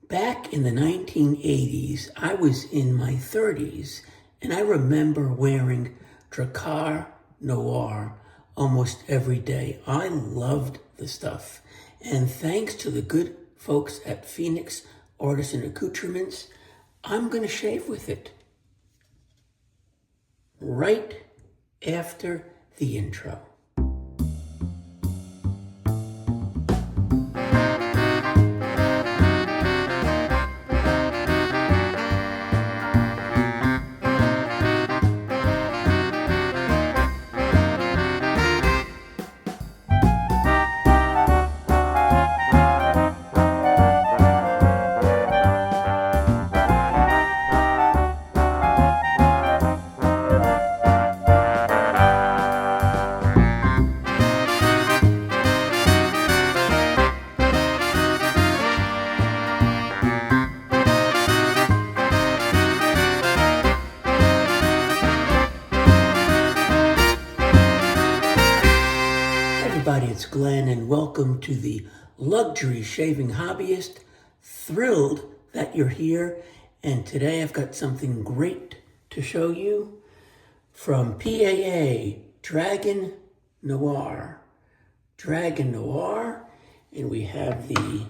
Back in the 1980s, I was in my 30s, and I remember wearing Drakkar Noir almost every day. I loved the stuff. And thanks to the good folks at Phoenix Artisan Accoutrements, I'm going to shave with it right after the intro. It's Glenn, and welcome to the Luxury Shaving Hobbyist. Thrilled that you're here, and today I've got something great to show you from PAA, Dragon Noir. Dragon Noir, and we have the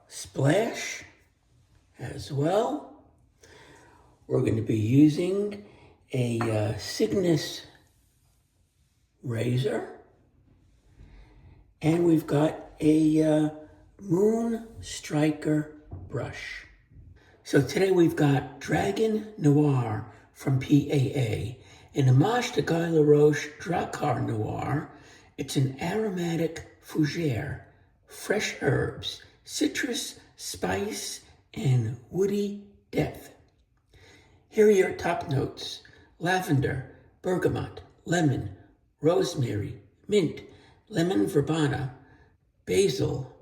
splash as well. We're going to be using a Cygnus razor. And we've got a Moon Stryker brush. So today we've got Dragon Noir from PAA. In homage to Guy Laroche Drakkar Noir, it's an aromatic fougere, fresh herbs, citrus, spice, and woody depth. Here are your top notes: lavender, bergamot, lemon, rosemary, mint, lemon verbena, basil,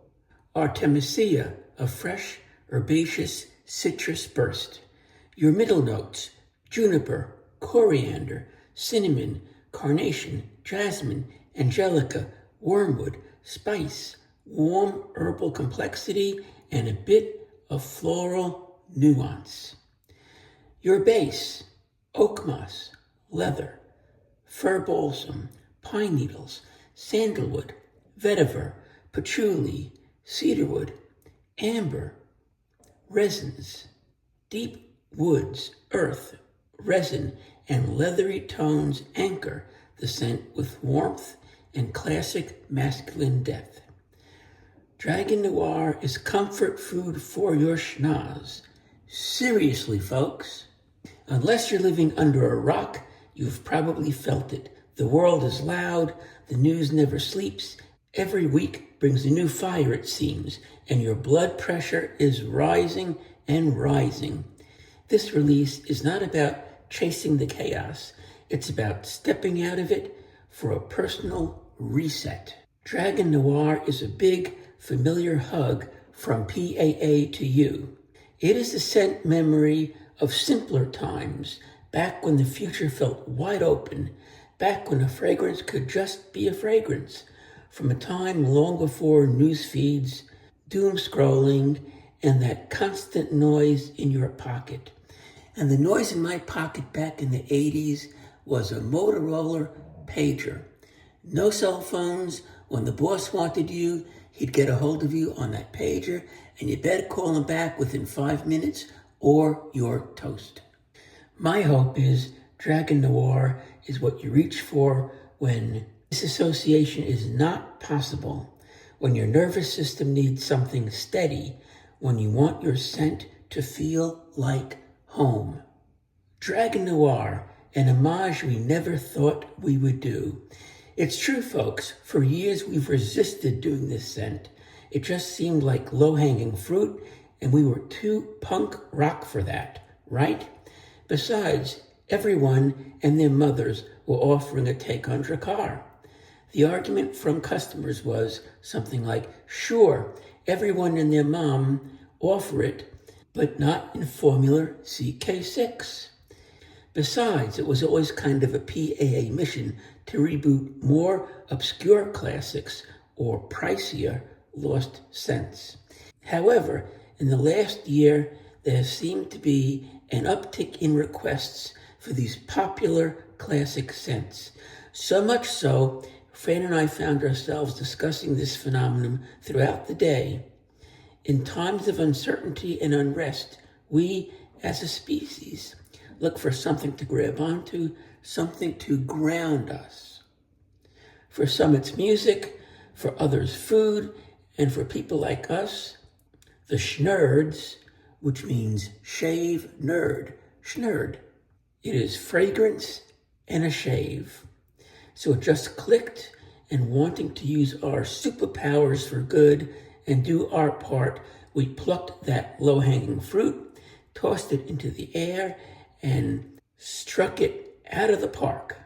artemisia, a fresh herbaceous citrus burst. Your middle notes: juniper, coriander, cinnamon, carnation, jasmine, angelica, wormwood, spice, warm herbal complexity, and a bit of floral nuance. Your base: oak moss, leather, fir balsam, pine needles, sandalwood, vetiver, patchouli, cedarwood, amber, resins, deep woods, earth, resin, and leathery tones anchor the scent with warmth and classic masculine depth. Dragon Noir is comfort food for your schnoz. Seriously, folks. Unless you're living under a rock, you've probably felt it. The world is loud, the news never sleeps. Every week brings a new fire, it seems, and your blood pressure is rising and rising. This release is not about chasing the chaos. It's about stepping out of it for a personal reset. Dragon Noir is a big, familiar hug from PAA to you. It is a scent memory of simpler times, back when the future felt wide open, back when a fragrance could just be a fragrance, from a time long before news feeds, doom scrolling, and that constant noise in your pocket. And the noise in my pocket back in the 80s was a Motorola pager. No cell phones. When the boss wanted you, he'd get a hold of you on that pager, and you better call him back within 5 minutes or you're toast. My hope is Dragon Noir is what you reach for when disassociation is not possible, when your nervous system needs something steady, when you want your scent to feel like home. Dragon Noir, an homage we never thought we would do. It's true, folks. For years we've resisted doing this scent. It just seemed like low-hanging fruit, and we were too punk rock for that, right? Besides, everyone and their mothers were offering a take on Drakkar. The argument from customers was something like, sure, everyone and their mom offer it, but not in Formula CK6. Besides, it was always kind of a PAA mission to reboot more obscure classics or pricier lost scents. However, In the last year, there seemed to be an uptick in requests for these popular classic scents. So much so, Fran and I found ourselves discussing this phenomenon throughout the day. In times of uncertainty and unrest, we, as a species, look for something to grab onto, something to ground us. For some, it's music, for others, food, and for people like us, the schnurds, which means shave, nerd, schnurd. It is fragrance and a shave. So it just clicked, and wanting to use our superpowers for good and do our part, we plucked that low-hanging fruit, tossed it into the air, and struck it out of the park.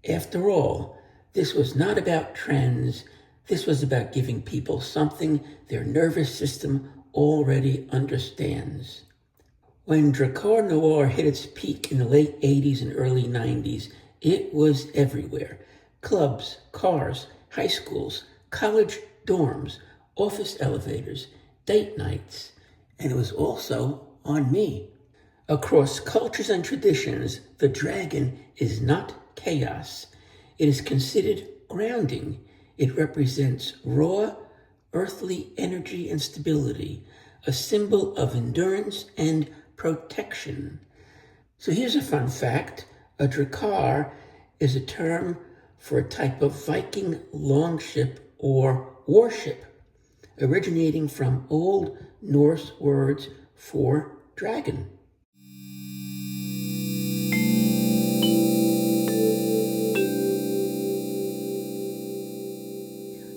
After all, this was not about trends. This was about giving people something their nervous system already understands. When Drakkar Noir hit its peak in the late 80s and early 90s, it was everywhere. Clubs, cars, high schools, college dorms, office elevators, date nights, and it was also on me. Across cultures and traditions, the dragon is not chaos. It is considered grounding. It represents raw, earthly energy and stability, a symbol of endurance and protection. So here's a fun fact. A Drakkar is a term for a type of Viking longship or warship, originating from Old Norse words for dragon.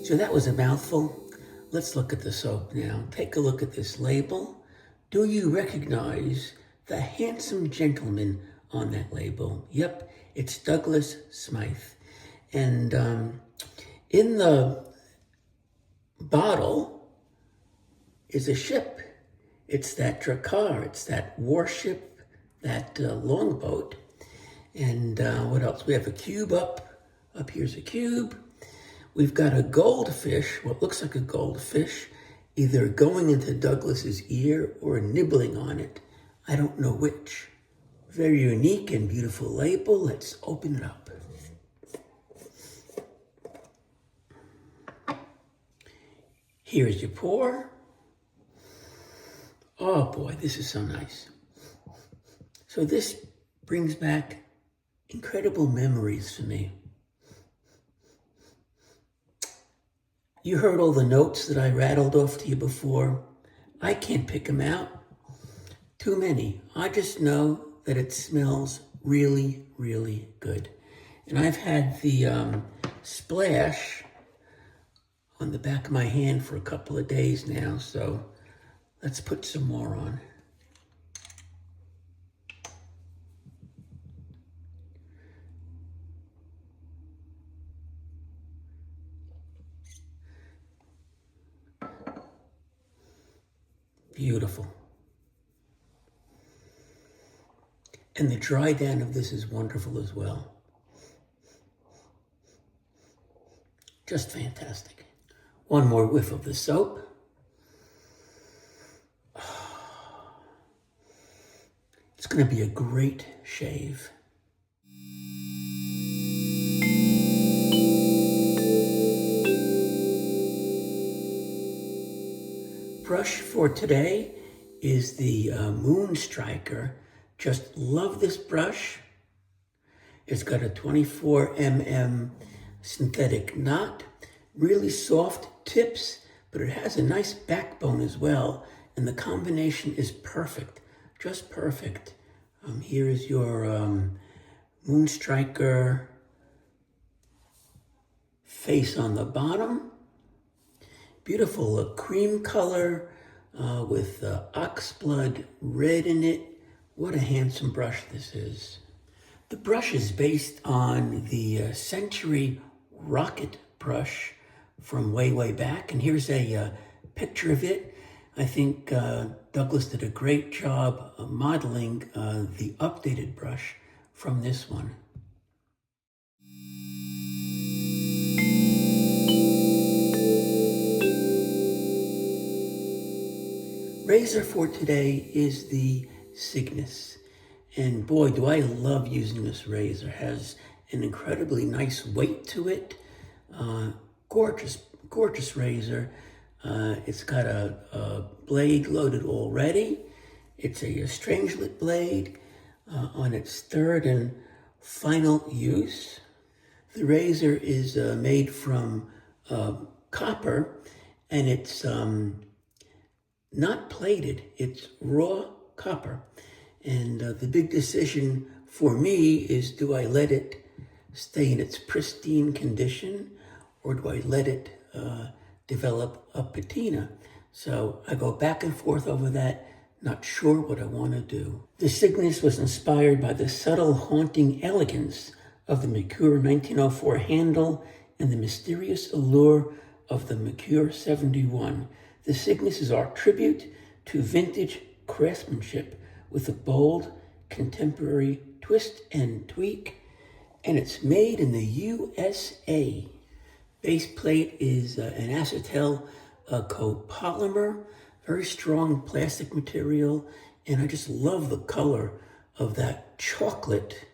So that was a mouthful. Let's look at the soap now. Take a look at this label. Do you recognize the handsome gentleman on that label? Yep, it's Douglas Smythe. And in the bottle is a ship. It's that Drakkar, it's that warship, that longboat. And what else? We have a cube up. Up here's a cube. We've got a goldfish, what looks like a goldfish, either going into Douglas's ear or nibbling on it. I don't know which. Very unique and beautiful label. Let's open it up. Here's your pour. Oh boy, this is so nice. So this brings back incredible memories for me. You heard all the notes that I rattled off to you before. I can't pick them out. Too many. I just know that it smells really, really good. And I've had the splash on the back of my hand for a couple of days now, so let's put some more on. Beautiful. And the dry down of this is wonderful as well. Just fantastic. One more whiff of the soap. It's going to be a great shave. Brush for today is the Moon Stryker. Just love this brush. It's got a 24 mm synthetic knot, really soft tips, but it has a nice backbone as well, and the combination is perfect, just perfect. Here is your Moon Stryker face on the bottom. Beautiful cream color with oxblood red in it. What a handsome brush this is. The brush is based on the Century Rocket brush from way, way back. And here's a picture of it. I think Douglas did a great job modeling the updated brush from this one. Razor for today is the Cygnus. And boy, do I love using this razor. It has an incredibly nice weight to it. Gorgeous, gorgeous razor. It's got a blade loaded already. It's a strangelet blade on its third and final use. The razor is made from copper, and it's not plated, it's raw copper. And the big decision for me is, do I let it stay in its pristine condition, or do I let it develop a patina? So I go back and forth over that, not sure what I want to do. The Cygnus was inspired by the subtle, haunting elegance of the Mercure 1904 handle and the mysterious allure of the Mercure 71. The Cygnus is our tribute to vintage craftsmanship with a bold, contemporary twist and tweak, and it's made in the USA. Base plate is an acetal copolymer, very strong plastic material, and I just love the color of that chocolate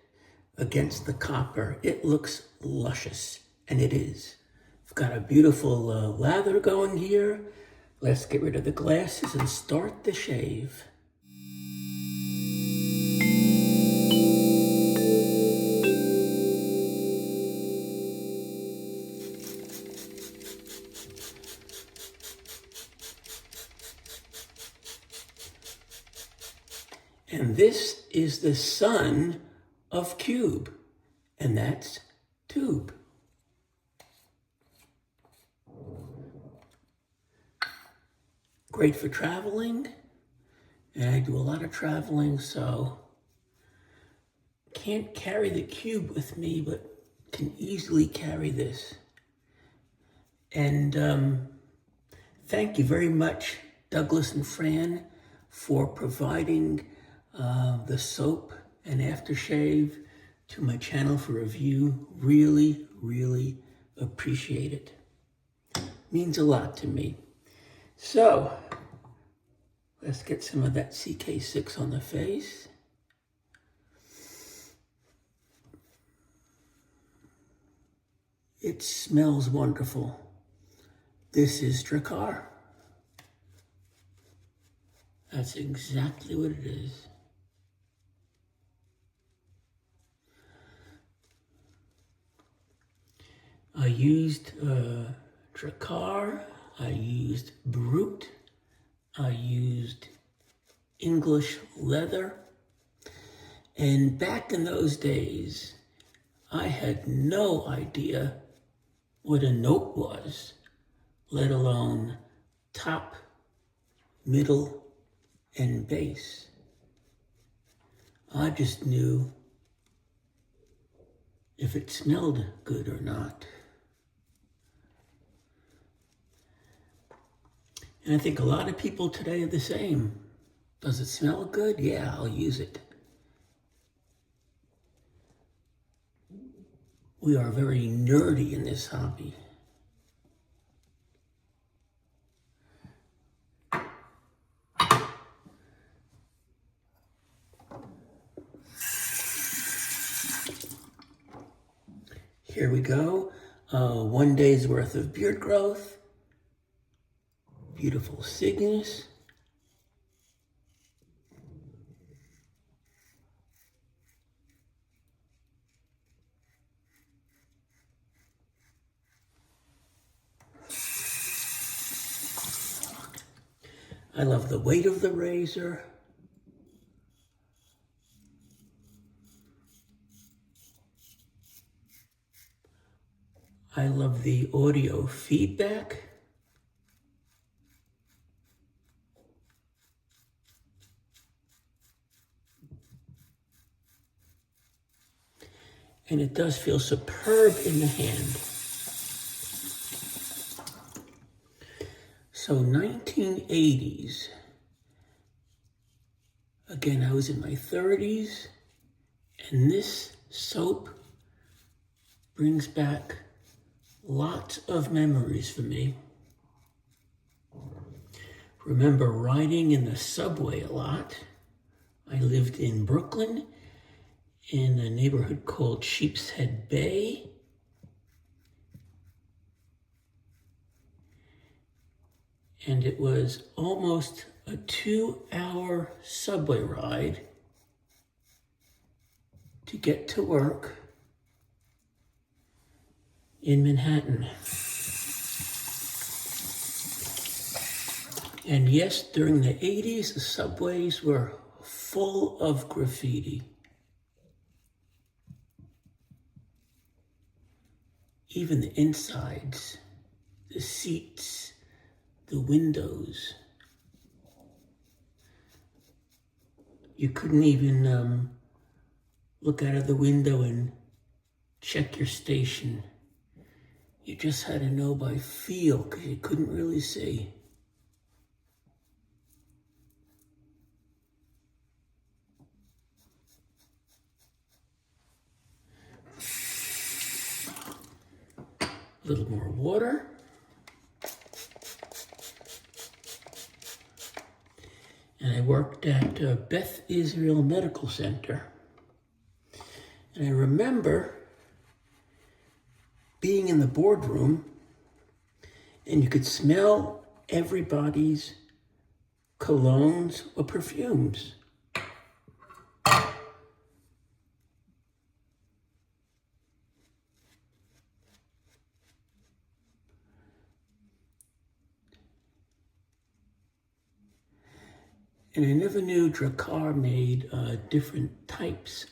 against the copper. It looks luscious, and it is. I've got a beautiful lather going here. Let's get rid of the glasses and start the shave. And this is the son of cube, and that's tube. Great for traveling, and I do a lot of traveling, so can't carry the cube with me, but can easily carry this. And thank you very much, Douglas and Fran, for providing the soap and aftershave to my channel for review. Really, really appreciate it. Means a lot to me. So, let's get some of that CK6 on the face. It smells wonderful. This is Drakkar. That's exactly what it is. I used Drakkar, I used Brute, I used English leather, and back in those days, I had no idea what a note was, let alone top, middle, and base. I just knew if it smelled good or not. And I think a lot of people today are the same. Does it smell good? Yeah, I'll use it. We are very nerdy in this hobby. Here we go. 1 day's worth of beard growth. Beautiful Cygnus. I love the weight of the razor. I love the audio feedback. And it does feel superb in the hand. So 1980s. Again, I was in my 30s, and this soap brings back lots of memories for me. remember riding in the subway a lot. I lived in Brooklyn in a neighborhood called Sheepshead Bay. And it was almost a 2-hour subway ride to get to work in Manhattan. And yes, during the 80s, the subways were full of graffiti. Even the insides, the seats, the windows. You couldn't even look out of the window and check your station. You just had to know by feel because you couldn't really see. A little more water. And I worked at Beth Israel Medical Center. And I remember being in the boardroom and you could smell everybody's colognes or perfumes. And I never knew Drakkar made different types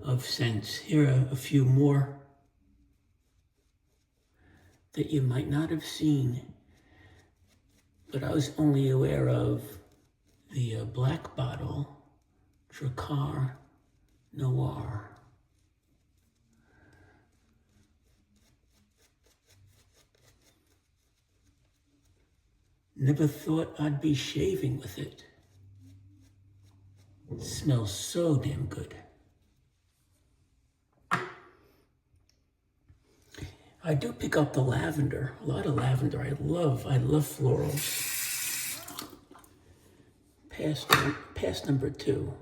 of scents. Here are a few more that you might not have seen, but I was only aware of the black bottle, Drakkar Noir. Never thought I'd be shaving with it. It smells so damn good. I do pick up the lavender, a lot of lavender. I love florals. Pass number 2.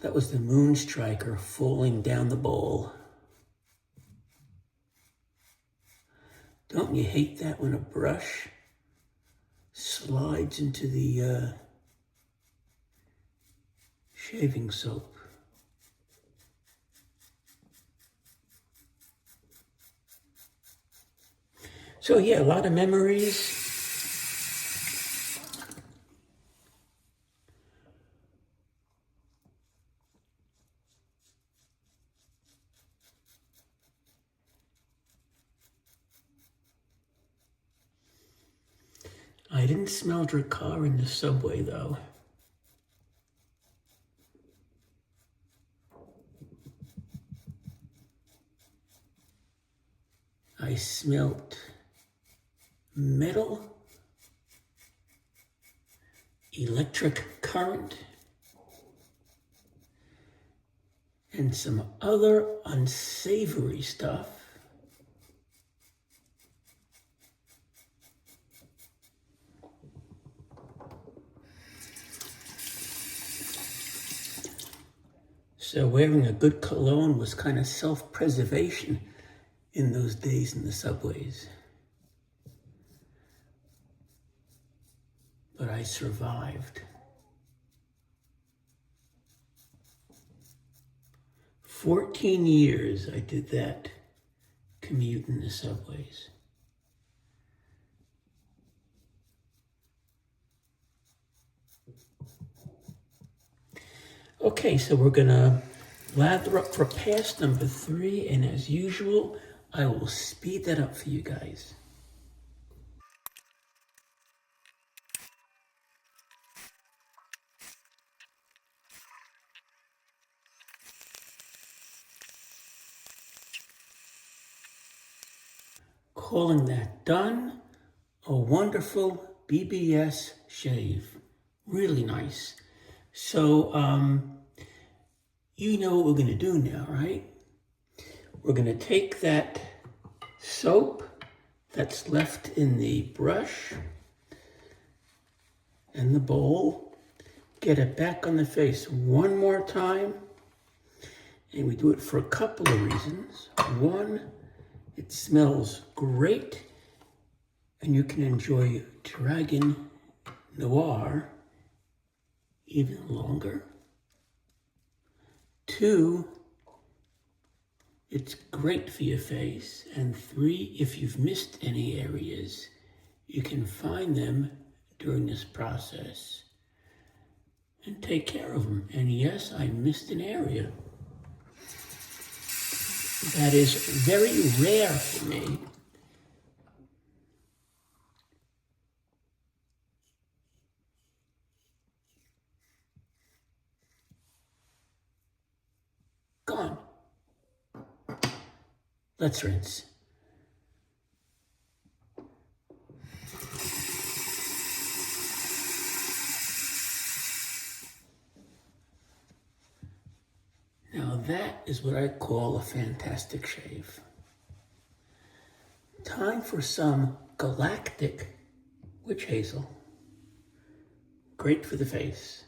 That was the moon striker falling down the bowl. Don't you hate that when a brush slides into the shaving soap? So yeah, a lot of memories. I didn't smell Drakkar in the subway though. I smelt metal, electric current, and some other unsavory stuff. So wearing a good cologne was kind of self-preservation in those days in the subways. But I survived. 14 years I did that commute in the subways. Okay, so we're gonna lather up for pass number 3, and as usual, I will speed that up for you guys. Calling that done, a wonderful BBS shave. Really nice. So, you know what we're gonna do now, right? We're gonna take that soap that's left in the brush and the bowl. Get it back on the face one more time. And we do it for a couple of reasons. One, it smells great, and you can enjoy Dragon Noir even longer. Two, it's great for your face. And three, if you've missed any areas, you can find them during this process and take care of them. And yes, I missed an area. That is very rare for me. Gone. Let's rinse. Now that is what I call a fantastic shave. Time for some galactic witch hazel. Great for the face.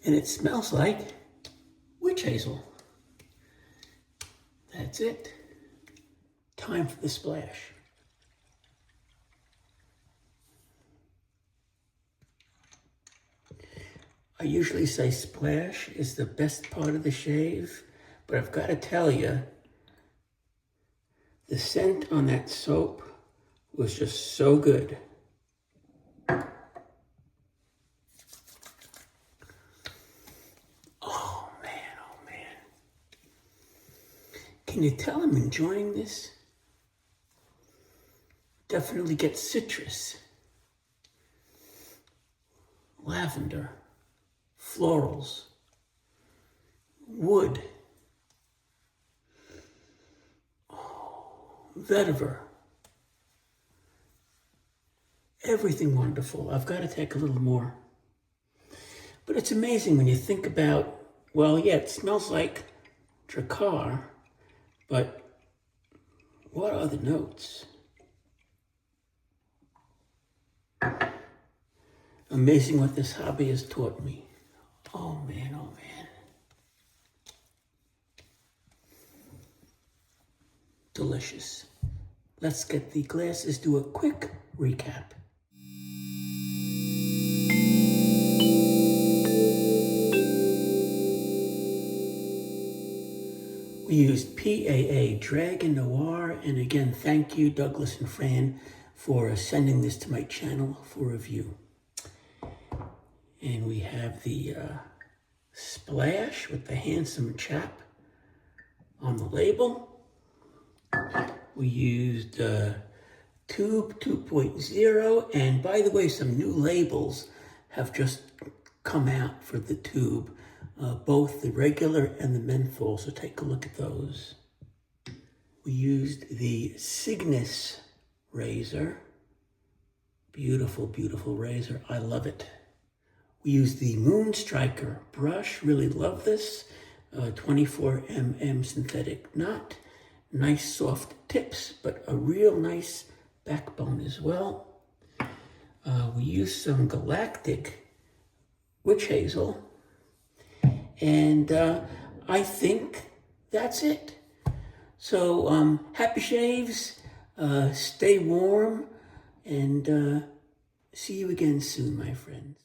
And it smells like witch hazel. That's it. Time for the splash. I usually say splash is the best part of the shave, but I've got to tell you, the scent on that soap was just so good. Oh man. Can you tell I'm enjoying this? Definitely get citrus, lavender, florals, wood, vetiver. Everything wonderful. I've got to take a little more. But it's amazing when you think about, well, yeah, it smells like Drakkar, but what are the notes? Amazing what this hobby has taught me. Oh man. Delicious. Let's get the glasses, do a quick recap. We used PAA Dragon Noir, and again, thank you, Douglas and Fran, for sending this to my channel for review. And we have the splash with the handsome chap on the label. We used Tube 2.0, and by the way, some new labels have just come out for the Tube, both the regular and the menthol, so take a look at those. We used the Cygnus razor. Beautiful, beautiful razor. I love it. We used the Stryker brush. Really love this. 24mm synthetic knot. Nice soft tips, but a real nice backbone as well. We used some galactic witch hazel. And I think that's it. So happy shaves, stay warm, and see you again soon, my friends.